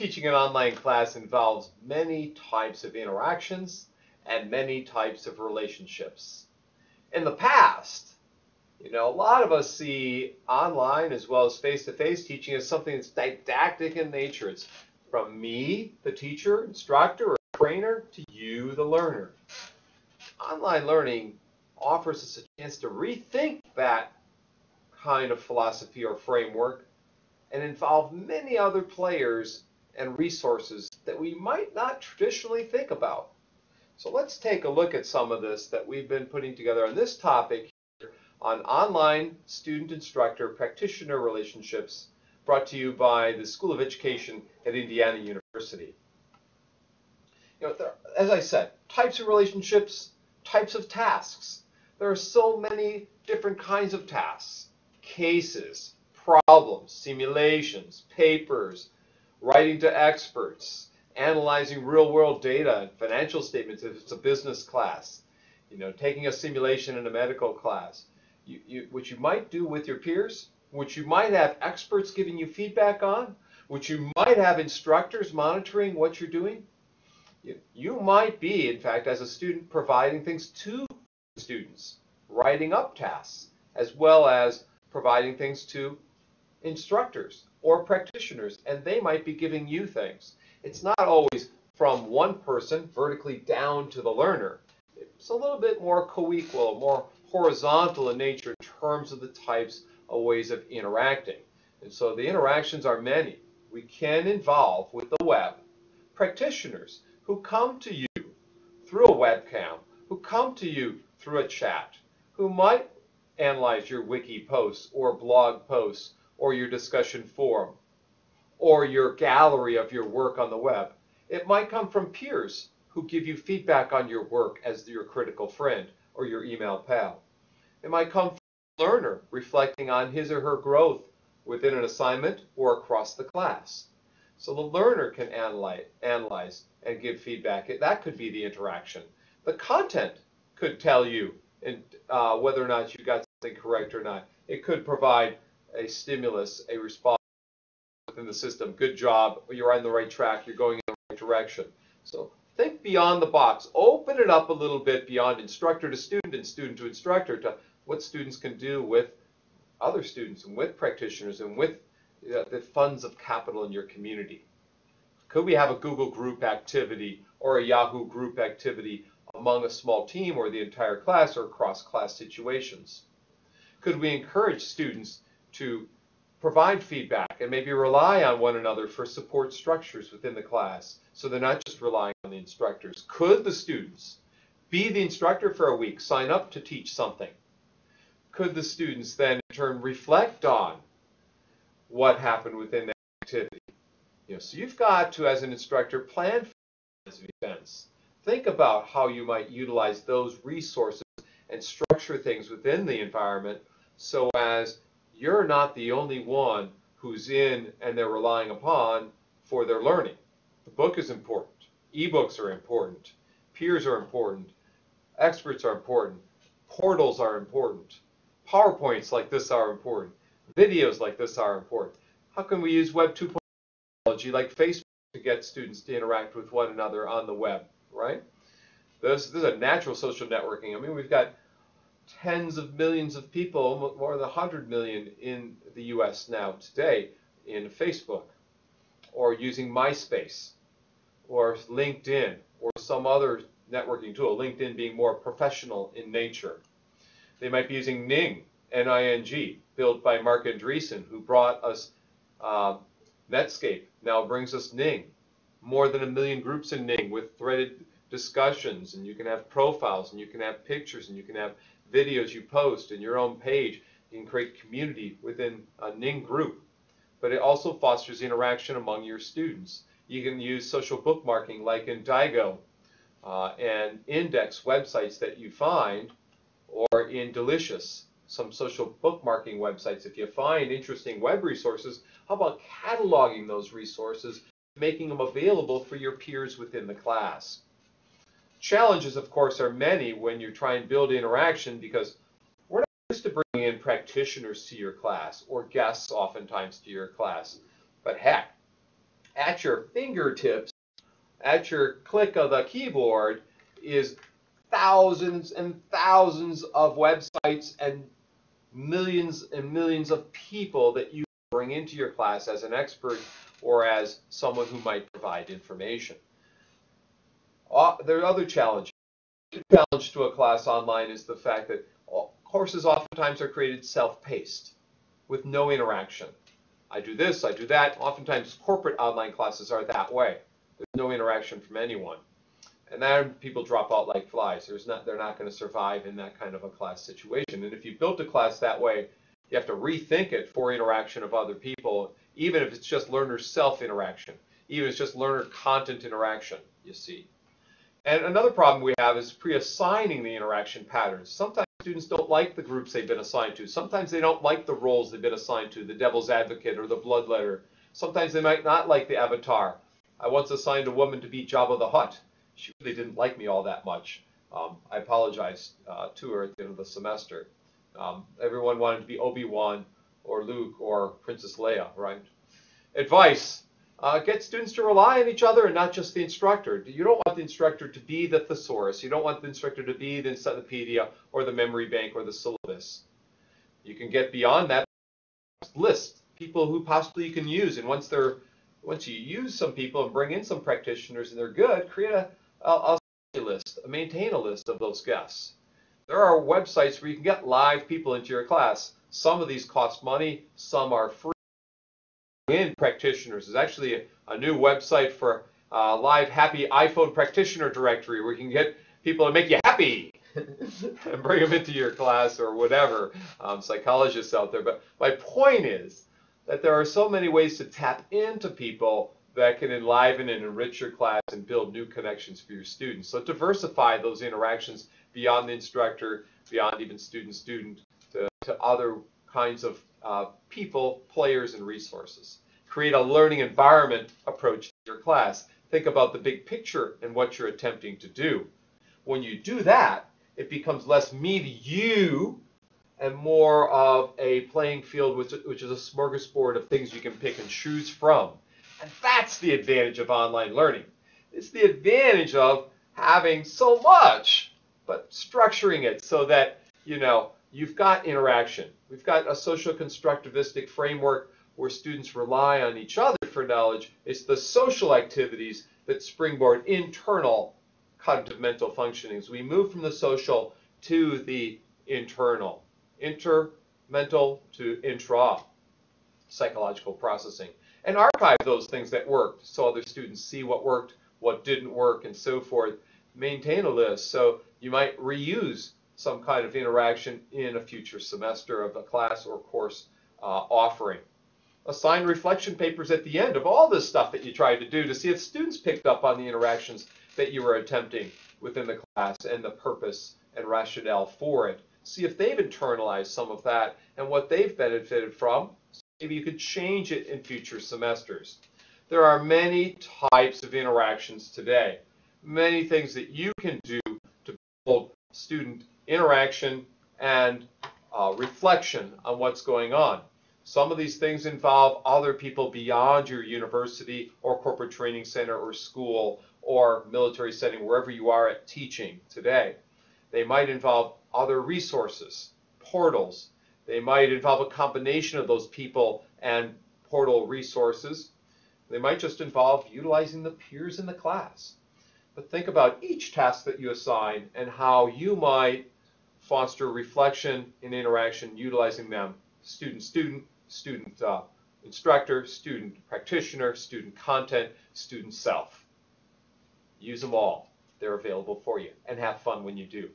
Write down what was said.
Teaching an online class involves many types of interactions and many types of relationships. In the past, a lot of us see online as well as face-to-face teaching as something that's didactic in nature. It's from me, the teacher, instructor, or trainer, to you, the learner. Online learning offers us a chance to rethink that kind of philosophy or framework and involve many other players and resources that we might not traditionally think about. So let's take a look at some of this that we've been putting together on this topic here on online student-instructor-practitioner relationships, brought to you by the School of Education at Indiana University. As I said, types of relationships, types of tasks. There are so many different kinds of tasks: cases, problems, simulations, papers, writing to experts, analyzing real-world data and financial statements if it's a business class, taking a simulation in a medical class, which you might do with your peers, which you might have experts giving you feedback on, which you might have instructors monitoring what you're doing. You might be, in fact, as a student, providing things to students, writing up tasks, as well as providing things to instructors or practitioners, and they might be giving you things. It's not always from one person vertically down to the learner. It's a little bit more co-equal, more horizontal in nature in terms of the types of ways of interacting. And so the interactions are many. We can involve with the web practitioners who come to you through a webcam, who come to you through a chat, who might analyze your wiki posts or blog posts or your discussion forum or your gallery of your work on the web. It might come from peers who give you feedback on your work as your critical friend or your email pal. It might come from a learner reflecting on his or her growth within an assignment or across the class. So the learner can analyze and give feedback. That could be the interaction. The content could tell you whether or not you got something correct or not. It could provide a stimulus, a response within the system. Good job, you're on the right track, you're going in the right direction. So think beyond the box. Open it up a little bit beyond instructor to student and student to instructor to what students can do with other students and with practitioners and with the funds of capital in your community. Could we have a Google group activity or a Yahoo group activity among a small team or the entire class or cross-class situations? Could we encourage students to provide feedback and maybe rely on one another for support structures within the class so they're not just relying on the instructors? Could the students be the instructor for a week, sign up to teach something? Could the students then in turn reflect on what happened within that activity? So you've got to, as an instructor, plan for these events. Think about how you might utilize those resources and structure things within the environment so as you're not the only one who's in and they're relying upon for their learning. The book is important. Ebooks are important. Peers are important. Experts are important. Portals are important. PowerPoints like this are important. Videos like this are important. How can we use Web 2.0 technology like Facebook to get students to interact with one another on the web, right? This is a natural social networking. I mean, we've got tens of millions of people, more than 100 million in the US now today in Facebook, or using MySpace, or LinkedIn, or some other networking tool, LinkedIn being more professional in nature. They might be using Ning, N-I-N-G, built by Mark Andreessen, who brought us Netscape, now brings us Ning. More than 1 million groups in Ning with threaded discussions, and you can have profiles, and you can have pictures, and you can have videos you post in your own page. You can create community within a Ning group. But it also fosters interaction among your students. You can use social bookmarking like in Digo and index websites that you find, or in Delicious, some social bookmarking websites. If you find interesting web resources, how about cataloging those resources, making them available for your peers within the class? Challenges, of course, are many when you try and build interaction, because we're not used to bringing in practitioners to your class or guests oftentimes to your class. But heck, At your fingertips, at your click of the keyboard, is thousands and thousands of websites and millions of people that you bring into your class as an expert or as someone who might provide information. There are other challenges. The challenge to a class online is the fact that courses oftentimes are created self-paced with no interaction. I do this, I do that. Oftentimes corporate online classes are that way. There's no interaction from anyone. And then people drop out like flies. They're not going to survive in that kind of a class situation. And if you built a class that way, you have to rethink it for interaction of other people, even if it's just learner self-interaction, even if it's just learner content interaction, you see. And another problem we have is pre-assigning the interaction patterns. Sometimes students don't like the groups they've been assigned to. Sometimes they don't like the roles they've been assigned to, the devil's advocate or the bloodletter. Sometimes they might not like the avatar. I once assigned a woman to be Jabba the Hutt. She really didn't like me all that much. I apologized to her at the end of the semester. Everyone wanted to be Obi-Wan or Luke or Princess Leia, right? Advice. Get students to rely on each other and not just the instructor. You don't want the instructor to be the thesaurus. You don't want the instructor to be the encyclopedia or the memory bank or the syllabus. You can get beyond that. List people who possibly you can use, and once you use some people and bring in some practitioners and they're good, create a list, maintain a list of those guests. There are websites where you can get live people into your class. Some of these cost money, some are free. In practitioners, there's actually a new website for live happy iPhone practitioner directory where you can get people to make you happy and bring them into your class or whatever, psychologists out there. But my point is that there are so many ways to tap into people that can enliven and enrich your class and build new connections for your students. So diversify those interactions beyond the instructor, beyond even student-student, to other kinds of people, players, and resources. Create a learning environment approach to your class. Think about the big picture and what you're attempting to do. When you do that, it becomes less me to you and more of a playing field which is a smorgasbord of things you can pick and choose from. And that's the advantage of online learning. It's the advantage of having so much, but structuring it so that, you've got interaction. We've got a social constructivistic framework where students rely on each other for knowledge. It's the social activities that springboard internal cognitive mental functionings. We move from the social to the internal, intermental to intra psychological processing, and archive those things that worked so other students see what worked, what didn't work, and so forth. Maintain a list so you might reuse some kind of interaction in a future semester of a class or course offering. Assign reflection papers at the end of all this stuff that you tried to do to see if students picked up on the interactions that you were attempting within the class and the purpose and rationale for it. See if they've internalized some of that and what they've benefited from. Maybe you could change it in future semesters. There are many types of interactions today, many things that you can do to build student interaction and reflection on what's going on. Some of these things involve other people beyond your university or corporate training center or school or military setting, wherever you are at teaching today. They might involve other resources, portals. They might involve a combination of those people and portal resources. They might just involve utilizing the peers in the class. But think about each task that you assign and how you might foster reflection and interaction utilizing them. Student-student, student-instructor, student-practitioner, student content, student-self. Use them all. They're available for you. And have fun when you do.